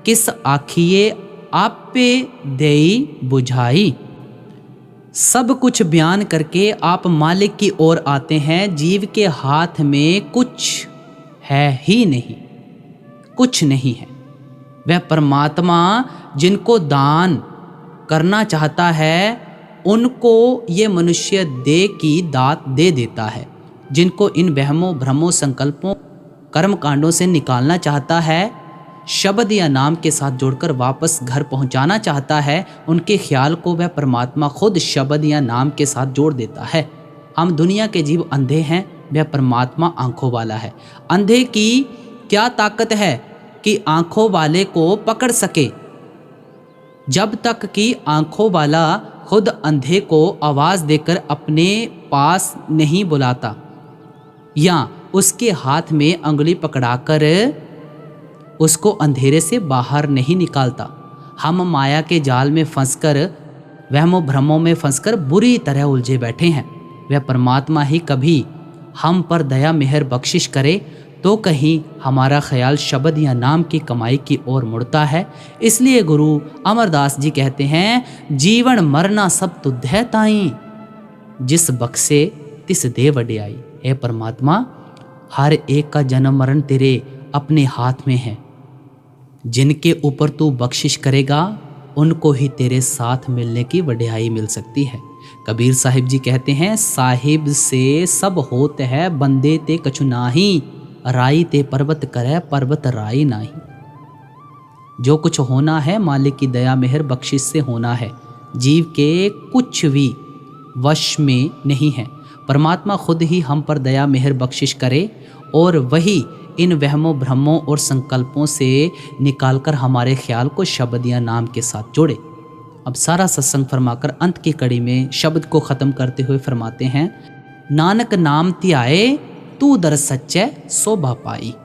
किस आखिए आपे देई बुझाई। सब कुछ बयान करके आप मालिक की ओर आते हैं। जीव के हाथ में कुछ है ही नहीं, कुछ नहीं है। वह परमात्मा जिनको दान करना चाहता है उनको ये मनुष्य देह की दात दे देता है। जिनको इन वहमों भ्रमों संकल्पों कर्म कांडों से निकालना चाहता है, शब्द या नाम के साथ जोड़कर वापस घर पहुंचाना चाहता है, उनके ख्याल को वह परमात्मा खुद शब्द या नाम के साथ जोड़ देता है। हम दुनिया के जीव अंधे हैं, वह परमात्मा आंखों वाला है। अंधे की क्या ताकत है कि आंखों वाले को पकड़ सके? जब तक कि आंखों वाला खुद अंधे को आवाज़ देकर अपने पास नहीं बुलाता या उसके हाथ में अंगुली पकड़ाकर उसको अंधेरे से बाहर नहीं निकालता। हम माया के जाल में फंसकर, वहमों भ्रमों में फंसकर बुरी तरह उलझे बैठे हैं। वह परमात्मा ही कभी हम पर दया मेहर बख्शिश करे तो कहीं हमारा ख्याल शब्द या नाम की कमाई की ओर मुड़ता है। इसलिए गुरु अमरदास जी कहते हैं, जीवन मरना सब तुध है ताई, जिस बख्शे तिस दे वड्याई। हे परमात्मा, हर एक का जन्म मरण तेरे अपने हाथ में है। जिनके ऊपर तू बख्शिश करेगा उनको ही तेरे साथ मिलने की वड्याई मिल सकती है। कबीर साहिब जी कहते हैं, साहिब से सब होत है बंदे ते कछु नाही। राई ते पर्वत करे पर्वत राई नाही। जो कुछ होना है मालिक की दया मेहर बख्शिश से होना है। जीव के कुछ भी वश में नहीं है। परमात्मा खुद ही हम पर दया मेहर बख्शिश करे और वही इन वहमों भ्रमों और संकल्पों से निकालकर हमारे ख्याल को शब्द या नाम के साथ जोड़े। अब सारा सत्संग फरमाकर अंत की कड़ी में शब्द को ख़त्म करते हुए फरमाते हैं, नानक नाम ध्याए तू दर सच्चे शोभा पाई।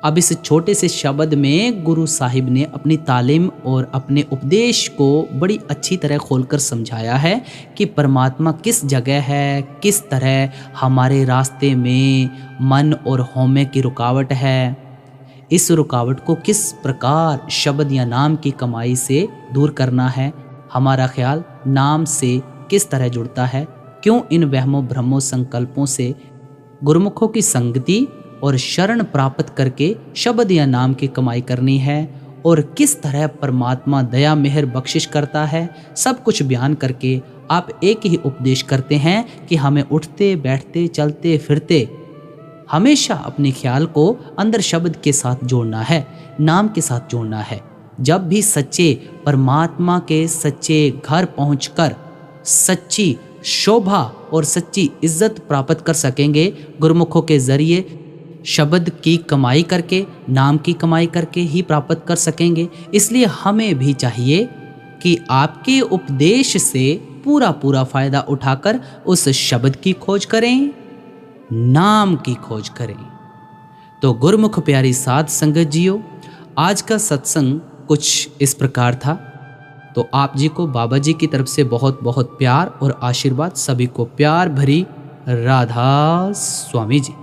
अब इस छोटे से शब्द में गुरु साहिब ने अपनी तालीम और अपने उपदेश को बड़ी अच्छी तरह खोलकर समझाया है कि परमात्मा किस जगह है, किस तरह हमारे रास्ते में मन और हौमे की रुकावट है, इस रुकावट को किस प्रकार शब्द या नाम की कमाई से दूर करना है, हमारा ख्याल नाम से किस तरह जुड़ता है, क्यों इन वहमों भ्रमों संकल्पों से गुरुमुखों की संगति और शरण प्राप्त करके शब्द या नाम की कमाई करनी है और किस तरह परमात्मा दया मेहर बख्शिश करता है। सब कुछ बयान करके आप एक ही उपदेश करते हैं कि हमें उठते बैठते चलते फिरते हमेशा अपने ख्याल को अंदर शब्द के साथ जोड़ना है, नाम के साथ जोड़ना है। जब भी सच्चे परमात्मा के सच्चे घर पहुंचकर सच्ची शोभा और सच्ची इज्जत प्राप्त कर सकेंगे, गुरुमुखों के जरिए शब्द की कमाई करके, नाम की कमाई करके ही प्राप्त कर सकेंगे। इसलिए हमें भी चाहिए कि आपके उपदेश से पूरा पूरा फायदा उठाकर उस शब्द की खोज करें, नाम की खोज करें। तो गुरुमुख प्यारी साध संगत जियो, आज का सत्संग कुछ इस प्रकार था। तो आप जी को बाबा जी की तरफ से बहुत बहुत प्यार और आशीर्वाद। सभी को प्यार भरी राधा स्वामी जी।